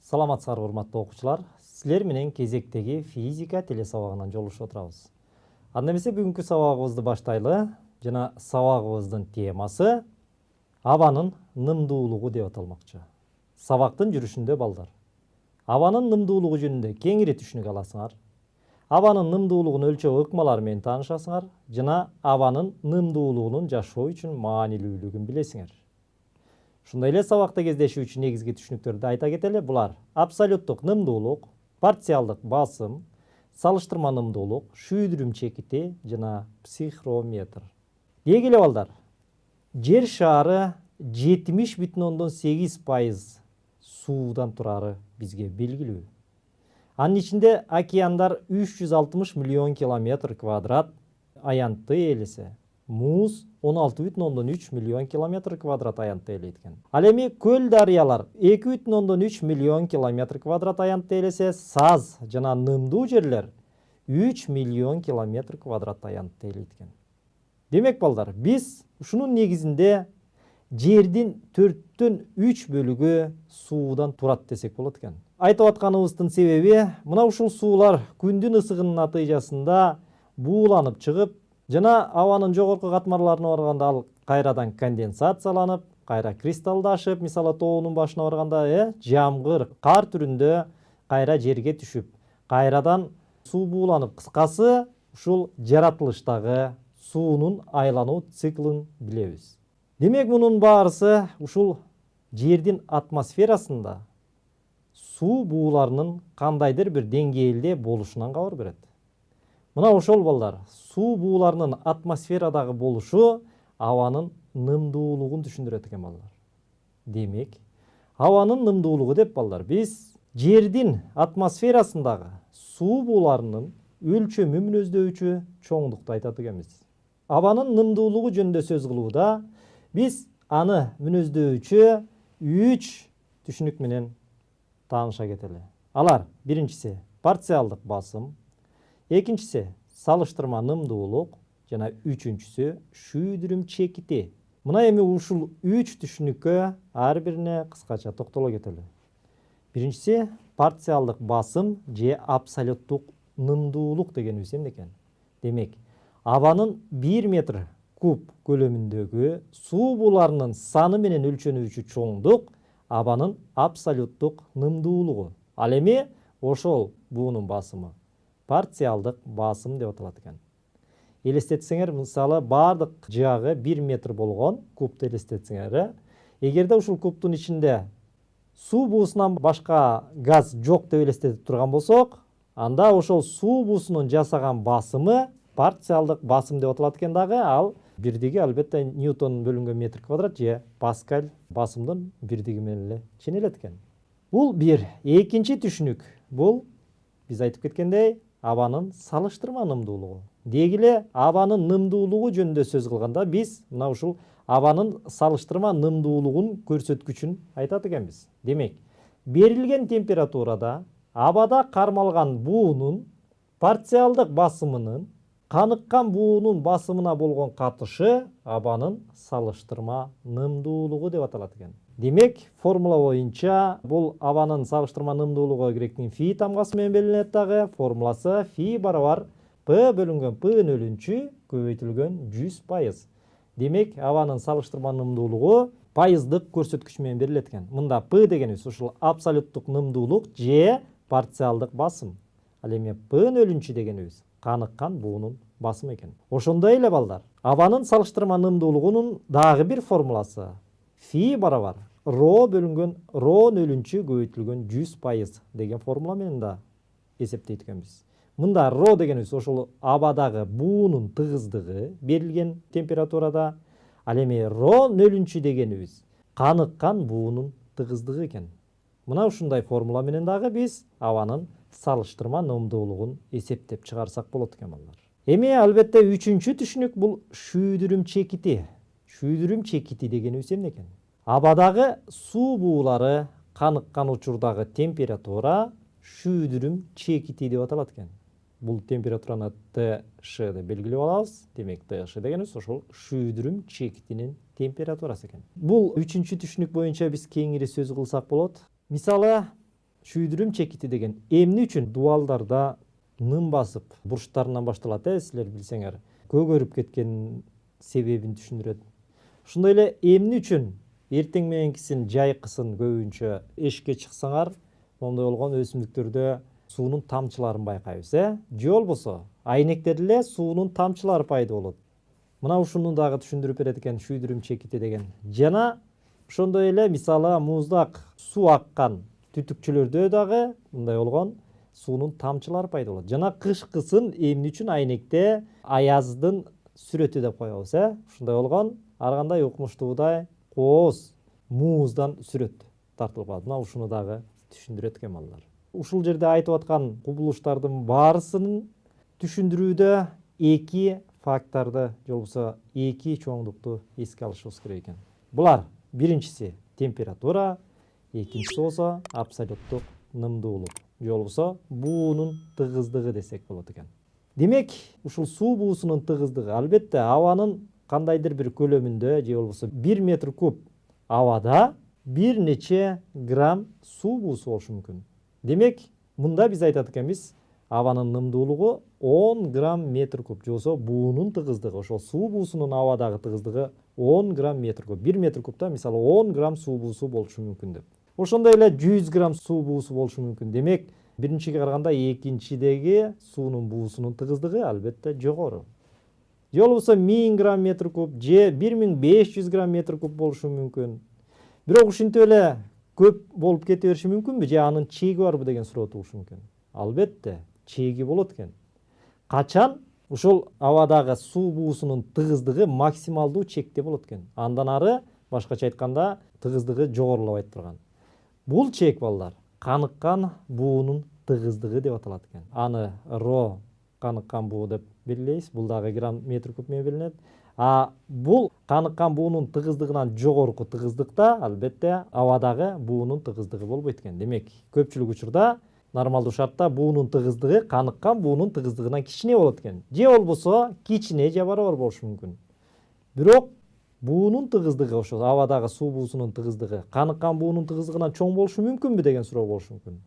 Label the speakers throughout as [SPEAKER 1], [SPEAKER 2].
[SPEAKER 1] Саламатсыздар урматтуу окуучулар. Силер менен кезектеги физика телесабагынан жолугушуп отурабыз. Анда эмесе бүгүнкү сабагыбызды баштайлы. Жана сабагыбыздын темасы абанын нымдуулугу деп аталмакчы. Сабактын жүрүшүндө балдар. Абанын нымдуулугу жөнүндө кеңири түшүнүк аласыңар. Абанын нымдуулугун өлчөө ыкмалары менен таанышасыңар жана абанын нымдуулугунун жашоо үчүн маанилүүлүгүн билесиңер. Ушундай эле сабакта кездешүү үчүн негизги түшүнүктөрдү айта кетели. Булар абсолюттук нымдуулук, парциалдык басым, салыштырма нымдуулук, шүйдүрүм чекити жана психрометр. Дегиле балдар, жер шары 70,8% суудан турары бизге белгилүү. Анын ичинде океандар 360 миллион километр квадрат аянтты ээлесе, муз 16,3 миллион километр квадрат аянтты ээлейт экен. Ал эми көл дарыялар 2,3 миллион километр квадрат аянтты ээлесе, саз жана нымдуу жерлер 3 миллион километр квадрат аянтты ээлейт экен. Демек балдар, биз ушунун негизинде жердин 4/3 бөлүгү суудан турат десек болот экен. Айтып атканыбыздын себеби мына ушул суулар күндүн ысыгынын натыйжасында бууланып чыгып, жана абанын жогорку катмарларына барганда ал кайрадан конденсацияланып, кайра кристалдашып, мисалы тоонун башына барганда жамгыр, кар түрүндө кайра жерге түшүп, кайрадан суу бууланып, кыскасы ушул жаратылыштагы суунун айлануу циклын билебиз. Демек мунун баарысы ушул жердин атмосферасында суу бууларынын кандайдыр бир деңгээлде болушунан кабар берет. Мына ошол балдар, суу бууларынын атмосферадагы болушу абанын нымдуулугун түшүндүрөт экен балдар. Демек, абанын нымдуулугу деп балдар, биз жердин атмосферасындагы суу бууларынын өлчөмү мүнөздөүчү чоңдукту айтат экенбиз. Абанын нымдуулугу жөнүндө сөз кылууда биз аны мүнөздөүчү 3 түшүнүк менен тааныша кетели. Алар: биринчиси парциалдык басым, экинчиси салыштырма нымдуулук жана үчүнчүсү шүйдүрүм чекити. Мына эми ушул 3 түшүнүккө ар бирине кыскача токтоло кетели. Биринчиси парциалдык басым же абсолюттук нымдуулук дегенибиз эмне экен? Демек, абанын 1 метр куб көлөмүндөгү суу бууларынын саны менен өлчөнүүчү чоңдук абанын абсолюттук нымдуулугу. Ал эми ошол буунун басымы парциалдык басым деп аталат экен. Элестетсеңер, мисалы баардык жагы 1 метр болгон кубду элестетсеңер, эгерде ушул кубтун ичинде суу буусунан башка газ жок деп элестетип турган болсок, анда ошол суу буусунун жасаган басымы парциалдык басым деп аталат экен дагы. Ал бирдиги албетте Ньютон бөлүнгөн метр квадрат же Паскаль басымдын бирдиги менен эле ченелет экен. Бул бир. Экинчи түшүнүк бул биз айтып кеткендей абанын салыштырма нымдуулугу. Дегиле абанын нымдуулугу жөнүндө сөз кылганда биз мына ушул абанын салыштырма нымдуулугун көрсөткүчүн айтат экенбиз. Демек, берилген температурада абада кармалган буунун парциалдык басымынын каныккан буунун басымына болгон катышы абанын салыштырма нымдуулугу деп аталат экен. Демек, формула боюнча бул абанын салыштырма нымдуулугу гректин фи тамгасы менен белгиленет дагы. Формуласы фи барабар П бөлүнгөн П-нөлүнчү көбөйтүлгөн 100%. Демек, абанын салыштырма нымдуулугу пайыздык көрсөткүч менен берилет экен. Мында П дегенибиз ушул абсолюттук нымдуулук же парциалдык басым. Ал эми П-нөлүнчү дегенибиз каныккан буунун басымы экен. Ошондой эле балдар, абанын салыштырма нымдуулугунун дагы бир формуласы фи барабар ро бөлүнгөн ро-нөлүнчү көбөйтүлгөн 100% деген формула менен да эсептейт экенбиз. Мында ро дегенибиз ошол абадагы буунун тыгыздыгы берилген температурада, ал эми ро-нөлүнчү дегенибиз каныккан буунун тыгыздыгы экен. Мына ушундай формула менен дагы биз абанын салыштырма нымдуулугун эсептеп чыгарсак болот экен балдар. Эми албетте үчүнчү түшүнүк бул шүйдүрүм чекити. Шүйдүрүм чекити дегенибиз эмне экен? Абадагы суу буулары каныккан учурдагы температура шүйдүрүм чекити деп аталат экен. Бул температураны ТШ деп белгилеп алабыз. Демек, ТШ дегенибиз ошол шүйдүрүм чекитинин температурасы экен. Бул үчүнчү түшүнүк боюнча биз кеңири сөз кылсак болот. Мисалы, шүйдүрүм чекити деген эмне үчүн дубалдарда ным басып бурчтарынан башталат, силер билсеңер, көгөрүп кеткен себебин түшүндүрөт. Ушундай эле эмне үчүн эртең мененкисин жайкысын көбүнчө эшикке чыксаңар, моундай болгон өсүмдүктөрдө суунун тамчыларын байкайбыз, же болбосо айнектерде эле суунун тамчылары пайда болот. Мына ушуну дагы түшүндүрүп берет экен шүйдүрүм чекити деген. Жана ошондой эле мисалы муздак суу аккан түтүкчөлөрдө дагы мындай болгон суунун тамчылары пайда болот. Жана кышкысын эмне үчүн айнекте аяздын сүрөтү деп коебуз, ушундай болгон ар кандай укмуштуудай кооз муздан сүрөт тартылып калат. Мына ушуну дагы түшүндүрөт экен балдар. Ушул жерде айтып аткан кубулуштардын баарысын түшүндүрүүдө эки факторду же болбосо эки чоңдукту эске алышыбыз керек экен. Булар биринчиси температура, экинчиси болсо абсолюттук нымдуулук же болбосо буунун тыгыздыгы десек болот экен. Демек, ушул суу буусунун тыгыздыгы албетте абанын кандайдыр бир көлөмүндө же болбосо 1 метр куб абада бир нече грамм суу буусу болушу мүмкүн. Демек, мында биз айтат экенбиз, абанын нымдуулугу 10 грамм метр куб же болбосо буунун тыгыздыгы, ошол суу буусунун абадагы тыгыздыгы 10 грамм метр куб. 1 метр кубта мисалы 10 грамм суу буусу болушу мүмкүн деп. Ошондой эле 100 грамм суу буусу болушу мүмкүн. Демек, биринчиге караганда экинчидеги суунун буусунун тыгыздыгы албетте жогору. Же болбосо 1000 грамм метр куб же 1500 грамм метр куб болушу мүмкүн. Бирок ушинтип эле көп болуп кете бериши мүмкүнбү же анын чеги барбы деген суроо туулушу мүмкүн. Албетте, чеги болот экен. Качан ушул абадагы суу буусунун тыгыздыгы максималдуу чекте болот экен. Андан ары башкача айтканда тыгыздыгы жогорулабайт турган. Бул чек балдар каныккан буунун тыгыздыгы деп аталат экен. Аны ро каныккан буу деп белгилейбиз. Бул дагы грамм метр куб менен белгиленет. Бул каныккан буунун тыгыздыгынан жогорку тыгыздыкта албетте абадагы буунун тыгыздыгы болбойт экен. Демек, көпчүлүк учурда нормалдуу шартта буунун тыгыздыгы каныккан буунун тыгыздыгынан кичине болот экен. Же болбосо кичине же барабар болушу мүмкүн. Бирок буунун тыгыздыгы, ошол абадагы суу буусунун тыгыздыгы каныккан буунун тыгыздыгынан чоң болушу мүмкүнбү деген суроо болушу мүмкүн.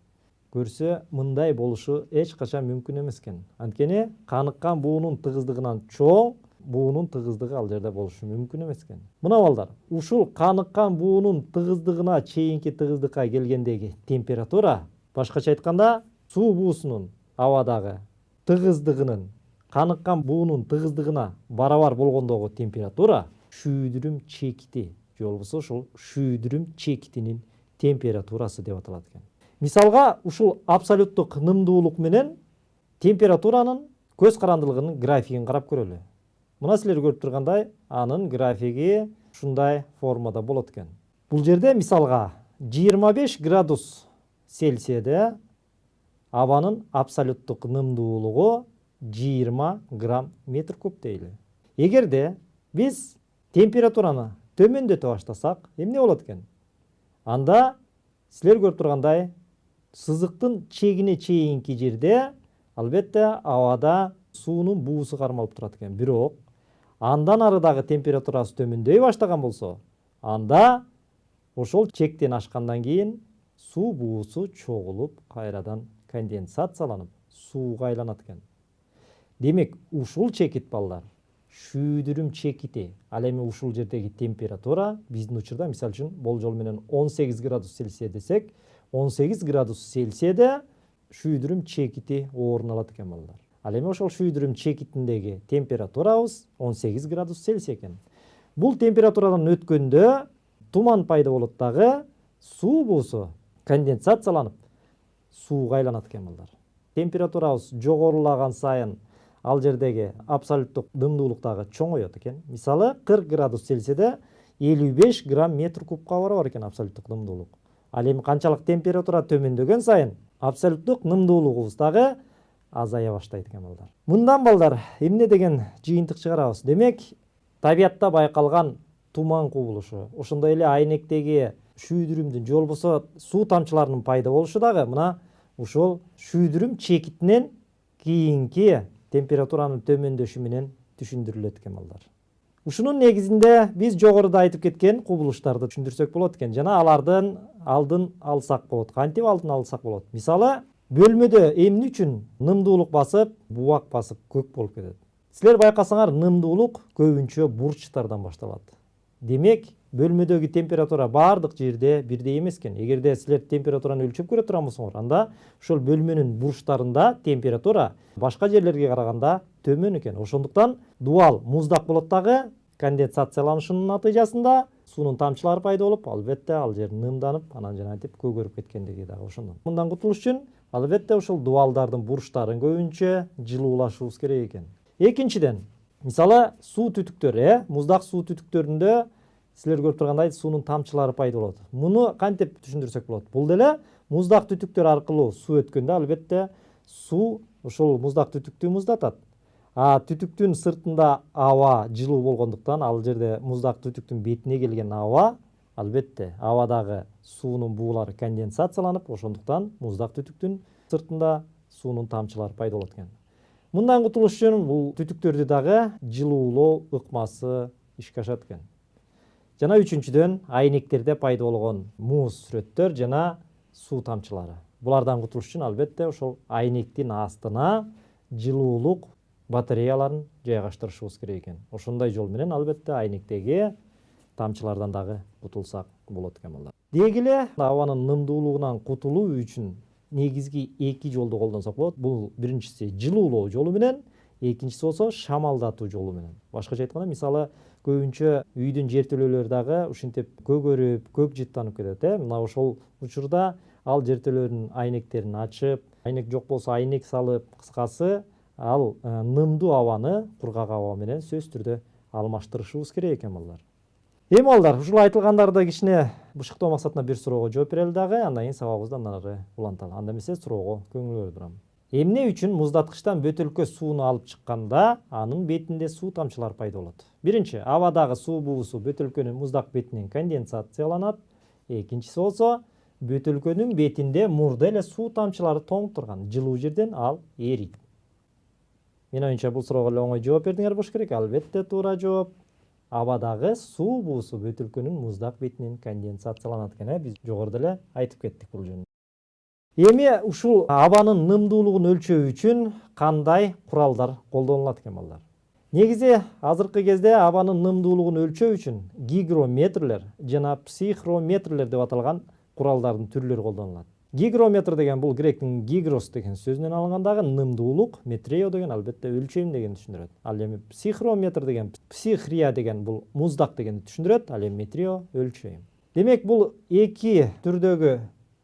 [SPEAKER 1] Көрсө, мындай болушу эч качан мүмкүн эмес экен. Анткени каныккан буунун тыгыздыгынан чоң буунун тыгыздыгы ал жерде болушу мүмкүн эмес экен. Мына балдар, ушул каныккан буунун тыгыздыгына чейинки тыгыздыкка келгендеги температура, башкача айтканда, суу буусунун абадагы тыгыздыгынын каныккан буунун тыгыздыгына барабар болгондогу температура шүйдүрүм чекити же болбосо ушул шүйдүрүм чекитинин температурасы деп аталат экен. Мисалга, ушул абсолюттук нымдуулук менен температуранын көз карандылыгынын графигин карап көрөлү. Мына силер көрүп тургандай, анын графиги ушундай формада болот экен. Бул жерде мисалга 25 градус Цельсияда абанын абсолюттук нымдуулугу 20 грамм метр куб дейли. Эгерде биз температураны төмөндөтө баштасак, эмне болот экен? Анда силер көрүп тургандай, сызыктын чегине чейинки жерде албетте абада суунун буусу кармалып турат экен. Бирок андан арыдагы температурасы төмөндөй баштаган болсо, анда ошол чектен ашкандан кийин суу буусу чогулуп, кайрадан конденсацияланып, сууга айланат экен. Демек, ушул чекит балдар шүйдүрүм чекити. Ал эми ушул жердеги температура биздин учурда мисалы үчүн болжол менен 18 градус Цельсия десек, 18 градус Цельсияда шүйдүрүм чекити орун алат экен балдар. Ал эми ошол шүйдүрүм чекитиндеги температурабыз 18 градус Цельсия экен. Бул температурадан өткөндө туман пайда болот дагы, суу буусу конденсацияланып, сууга айланат экен балдар. Температурабыз жогорулаган сайын ал жердеги абсолюттук нымдуулуктагы чоңойот экен. Мисалы 40 градус Цельсияда 55 грамм метр кубка барабар экен абсолюттук нымдуулук. Ал эми канчалык температура төмөндөгөн сайын абсолюттук нымдуулугубуз дагы азая баштайт экен балдар. Мындан балдар эмне деген жыйынтык чыгарабыз? Демек, табиятта байкалган туман кубулушу, ошондой эле айнектеги шүйдүрүмдүн же болбосо суу тамчыларынын пайда болушу дагы мына ушул шүйдүрүм чекитинен кийинки температуранын төмөндөшү менен түшүндүрүлөт экен балдар. Ушунун негизинде биз жогоруда айтып кеткен кубулуштарды түшүндүрсөк болот экен жана алардын алдын алсак болот. Кантип алдын алсак болот? Мисалы, бөлмөдө эмне үчүн нымдуулук басып, бубак басып көк болуп кетет? Силер байкасаңар, нымдуулук көбүнчө бурчтардан башталат. Демек, бөлмөдөгү температура бардык жерде бирдей эмес экен. Эгерде силер температураны өлчөп көрө тургансыңар, анда ошол бөлмөнүн бурчтарында температура башка жерлерге караганда төмөн экен. Ошондуктан дуал муздак болот дагы, конденсацияланышынын натыйжасында суунун тамчылары пайда болуп, албетте ал жер нымданып, анан жана айтып көгөрүп кеткендиги дагы ошондон. Мындан кутулуш үчүн албетте ошол дуалдардын бурчтарын көбүнчө жылуулашыбыз керек экен. Экинчиден, мисалы, суу түтүктөр, муздак суу түтүктөрүндө силер көрүп тургандай суунун тамчылары пайда болот. Муну кантип түшүндүрсөк болот? Бул деле муздак түтүктөр аркылуу суу өткөндө албетте суу ошол муздак түтүктү муздатат. Түтүктүн сыртында аба жылуу болгондуктан ал жерде муздак түтүктүн бетине келген аба, албетте абадагы суунун буулары конденсацияланып, ошондуктан муздак түтүктүн сыртында суунун тамчылары пайда болот экен. Мындан кутулуш үчүн бул түтүктөрдү дагы жылуулоо ыкмасы ишке ашат экен. Жана үчүнчүдөн, айнектерде пайда болгон муз сүрөттөр жана суу тамчылары. Булардан кутулуш үчүн албетте ошол айнектин астына жылуулук батареяларын жайгаштырышыбыз керек экен. Ошондой жол менен албетте айнектеги тамчылардан дагы кутулсак болот экен балдар. Деги эле абанын нымдуулугунан кутулуу үчүн негизги эки жолду колдонсок болот. Бул биринчиси жылуулоо жолу менен, экинчиси болсо шамалдатуу жолу менен. Башкача айтканда, мисалы, көбүнчө үйдүн жертөлөлөрү дагы ушинтип көгөрүп, көк жыттанып кетет. Мына ошол учурда ал жертөлөрдүн айнектерин ачып, айнек жок болсо айнек салып, кыскасы ал нымдуу абаны кургак аба менен сөзсүз түрдө алмаштырышыбыз керек экен балдар. Эми балдар, ушул айтылгандарды кичине бышыктоо максатында бир суроого жооп берели дагы, андан кийин сабагыбызды андан ары уланталы. Анда эмесе суроого көңүл бөлүп турам. Эмне үчүн муздаткычтан бөтөлкө сууну алып чыкканда анын бетинде суу тамчылары пайда болот? Биринчи, абадагы суу буусу бөтөлкөнүн муздак бетинен конденсацияланат. Экинчиси болсо, бөтөлкөнүн бетинде мурда эле суу тамчылары тоңуп турган, жылуу жерден ал эрийт. Мен оюмча бул суроого эле оңой жооп бердиңер болуш керек. Албетте туура жооп. Абадагы суу буусу бөтөлкөнүн муздак бетинен конденсацияланат экен. Биз жогоруда эле айтып кеттик бул жөнүндө. Эми ушул абанын нымдуулугун өлчөө үчүн кандай куралдар колдонулат экен балдар? Негизи азыркы кезде абанын нымдуулугун өлчөө үчүн гигрометрлер жана психрометрлер деп аталган куралдардын түрлөрү колдонулат. Гигрометр деген бул гректин гигрос деген сөзүнөн алынгандагы нымдуулук, метрео деген албетте өлчөм деген түшүндүрөт. Ал эми психрометр деген психрия деген бул муздак дегенди түшүндүрөт, ал эми метрео өлчөм. Демек бул эки түрдөгү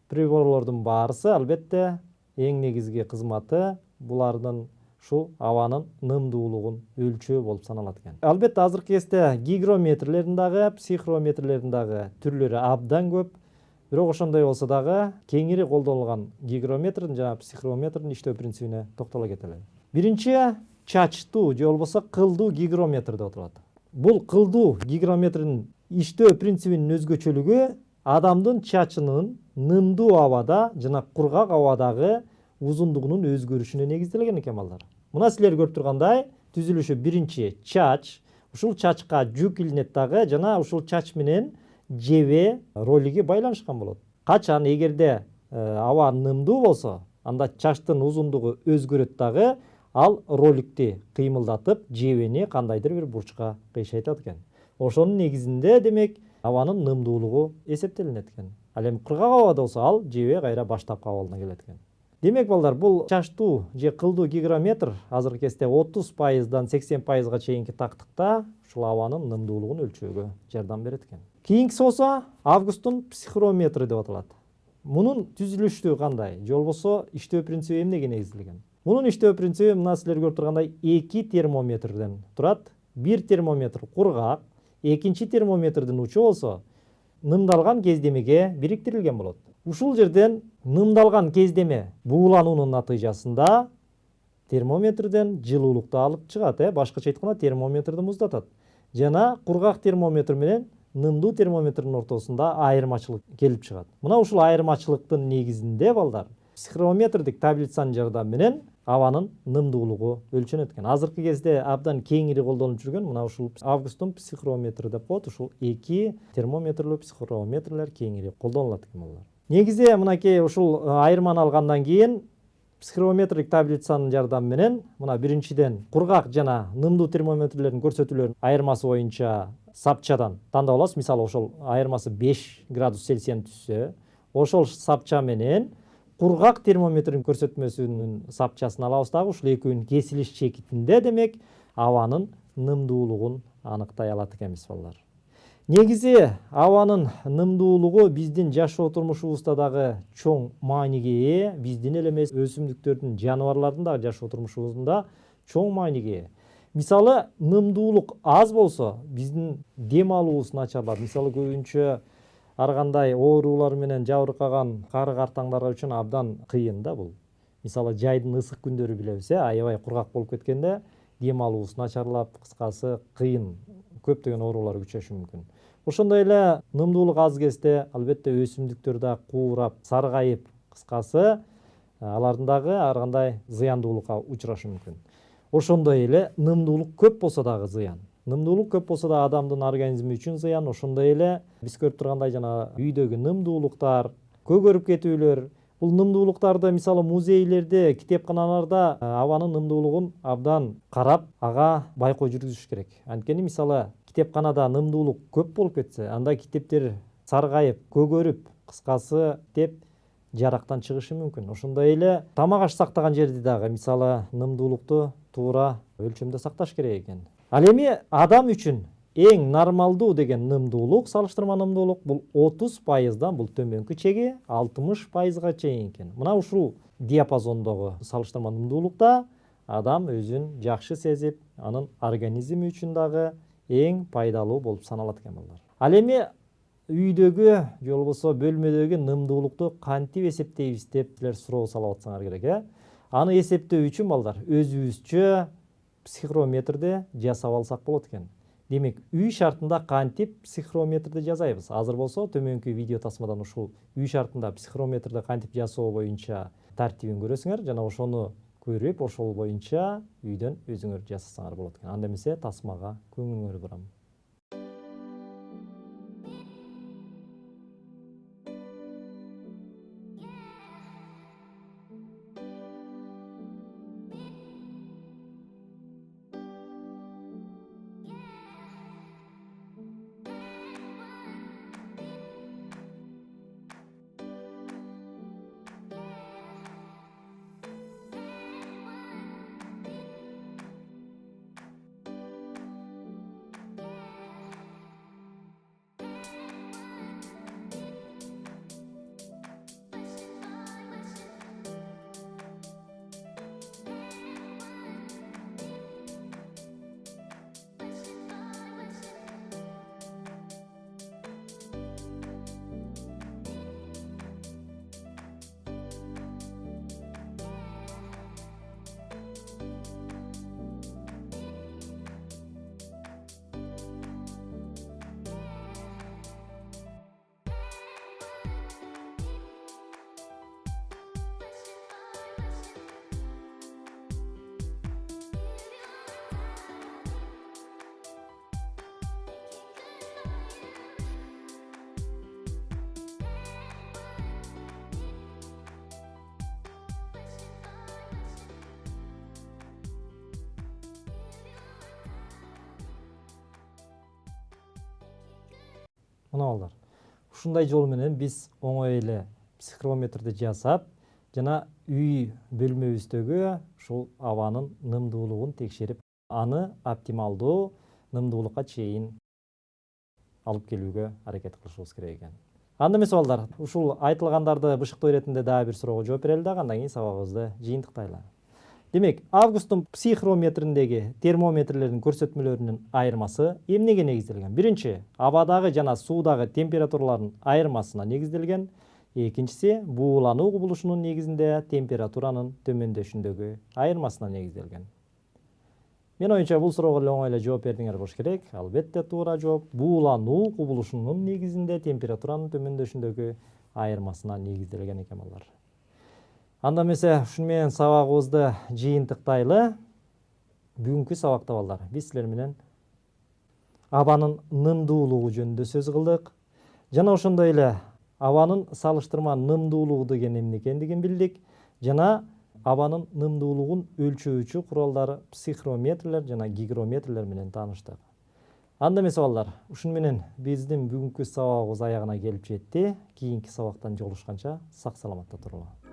[SPEAKER 1] приборлордун баарысы албетте эң негизги кызматы булардын ушул абанын нымдуулугун өлчөө болуп саналат экен. Албетте азыркы кезде гигрометрлердин дагы, психрометрлердин дагы түрлөрү абдан көп. Бирок ошондой болсо дагы кеңири колдонулган гигрометрдин жана психрометрдин иштөө принцибине токтоло кетели. Биринчи чачтуу же болбосо кылдуу гигрометр деп аталат. Бул кылдуу гигрометрдин иштөө принцибинин өзгөчөлүгү адамдын чачынын нымдуу абада жана кургак абадагы узундугунун өзгөрүшүнө негизделген экен балдар. Мына силер көрүп тургандай түзүлүшү биринчи чач, ушул чачка жүк илинет дагы жана ушул чач менен жебе ролиги байланышкан болот. Качан эгерде аба нымдуу болсо, анда чачтын узундугу өзгөрөт дагы, ал роликти кыймылдатып, жебени кандайдыр бир бурчка кыйшайтат экен. Ошонун негизинде демек абанын нымдуулугу эсептелинет экен. Ал эми кургак абада болсо ал жебе кайра баштапкы абалына келет экен. Демек балдар, бул чачтуу же кылдуу гигрометр азыркы кезде 30%дан 80%га чейинки тактыкта ушул абанын нымдуулугун өлчөөгө жардам берет экен. Кийинкиси болсо Августтун психрометри деп аталат. Мунун түзүлүшү кандай? Же болбосо иштөө принциби эмнеге негизделген? Мунун иштөө принциби мына силер көрүп тургандай 2 термометрден турат. Бир термометр кургак, экинчи термометрдин учу болсо нымдалган кездемеге бириктирилген болот. Ушул жерден нымдалган кездеме буулануунун натыйжасында термометрден жылуулукту алып чыгат, башкача айтканда термометрди муздатат. Жана кургак термометр менен нымдуу термометрдин ортосунда айырмачылык келип чыгат. Мына ушул айырмачылыктын негизинде балдар психрометрдик таблицанын жардамы менен абанын нымдуулугу өлчөнөт экен. Азыркы кезде абдан кеңири колдонулуп жүргөн мына ушул Августун психрометри деп коет. Ушул 2 термометрлүү психрометрлер кеңири колдонулат экен булар. Негизи мынакей ушул айырманы алгандан кийин психрометрик таблицанын жардамы менен мына биринчиден кургак жана нымдуу термометрлердин көрсөтүүлөрүнүн айырмасы боюнча сапчадан тандап аласыз. Мисалы ошол айырмасы 5 градус Цельсияны түзсө, ошол сапча менен кургак термометрдин көрсөтмөсүнүн сапчасын алабыз дагы ушул экөөнүн кесилиш чекитинде демек абанын нымдуулугун аныктай алат экенбиз балдар. Негизи абанын нымдуулугу биздин жашоо турмушубузда дагы чоң мааниге ээ, биздин эле эмес өсүмдүктөрдүн, жаныбарлардын дагы жашоо турмушубузда чоң мааниге ээ. Мисалы, нымдуулук аз болсо биздин дем алуубуз начарлайт. Мисалы, көбүнчө ар кандай оорулар менен жабыркаган кары-картаңдар үчүн абдан кыйын да бул. Мисалы, жайдын ысык күндөрү билебиз, аябай кургак болуп кеткенде дем алуубуз начарлап, кыскасы кыйын, көптөгөн оорулар күчөшү мүмкүн. Ошондой эле нымдуулук аз кезде албетте өсүмдүктөр да куурап, саргайып, кыскасы алардын дагы ар кандай зыяндуулукка учурашы мүмкүн. Ошондой эле нымдуулук көп болсо дагы зыян. Нымдуулук көп болсо да адамдын организми үчүн зыян. Ошондой эле биз көрүп тургандай жана үйдөгү нымдуулуктар, көгөрүп кетүүлөр, бул нымдуулуктарды мисалы музейлерде, китепканаларда абанын нымдуулугун абдан карап, ага байкоо жүргүзүш керек. Анткени мисалы китепканада нымдуулук көп болуп кетсе, анда китептер саргайып, көгөрүп, кыскасы китеп жарактан чыгышы мүмкүн. Ошондой эле тамак аш сактаган жерде дагы мисалы нымдуулукту туура өлчөмдө сакташ керек экен. Ал эми адам үчүн эң нормалдуу деген нымдуулук, салыштырма нымдуулук бул 30%дан бул төмөнкү чеги 60%га чейин экен. Мына ушул диапазондогу салыштырма нымдуулукта адам өзүн жакшы сезип, анын организми үчүн дагы эң пайдалуу болуп саналат экен балдар. Ал эми үйдөгү же болбосо бөлмөдөгү нымдуулукту кантип эсептейбиз деп силер суроо салып атсаңар керек, Аны эсептөө үчүн балдар өзүбүзчө психрометрди жасап алсак болот экен. Демек, үй шартында кантип психрометрди жасайбыз? Азыр болсо төмөнкү видео тасмадан ушул үй шартында психрометрди кантип жасоо боюнча тартибин көрөсүңөр жана ошону көрүп, ошол боюнча үйдөн өзүңөр жасасаңар болот экен. Анда эмесе тасмага көңүлүңөрдү бурам. Мына балдар, ушундай жол менен биз оңой эле психрометрди жасап, жана үй бөлмөбүздөгү ушул абанын нымдуулугун текшерип, аны оптималдуу нымдуулукка чейин алып келүүгө аракет кылышыбыз керек экен. Анда эмес балдар, ушул айтылгандарды бышыктоо иретинде дагы бир суроого жооп берели дагы, андан кийин сабагыбызды жыйынтыктайлы. Демек, Августун психрометриндеги термометрлердин көрсөтмөлөрүнүн айырмасы эмнеге негизделген? Биринчи, абадагы жана суудагы температуралардын айырмасына негизделген. Экинчиси, буулануу кубулушунун негизинде температуранын төмөндөшүндөгү айырмасына негизделген. Мен оюнча бул суроого оңой эле жооп бердиңер болуш керек. Албетте туура жооп буулануу кубулушунун негизинде температуранын төмөндөшүндөгү айырмасына негизделген экен балдар. Анда эмесе ушуну менен сабагыбызды жыйынтыктайлы. Бүгүнкү сабакта балдар биз силер менен абанын нымдуулугу жөнүндө сөз кылдык. Жана ошондой эле абанын салыштырма нымдуулугу деген эмне экендигин билдик. Жана абанын нымдуулугун өлчөөчү куралдары психрометрлер жана гигрометрлер менен тааныштык. Анда эмесе балдар, ушуну менен биздин бүгүнкү сабагыбыз аягына келип жетти. Кийинки сабактан жолугушканча сак саламатта туруңар.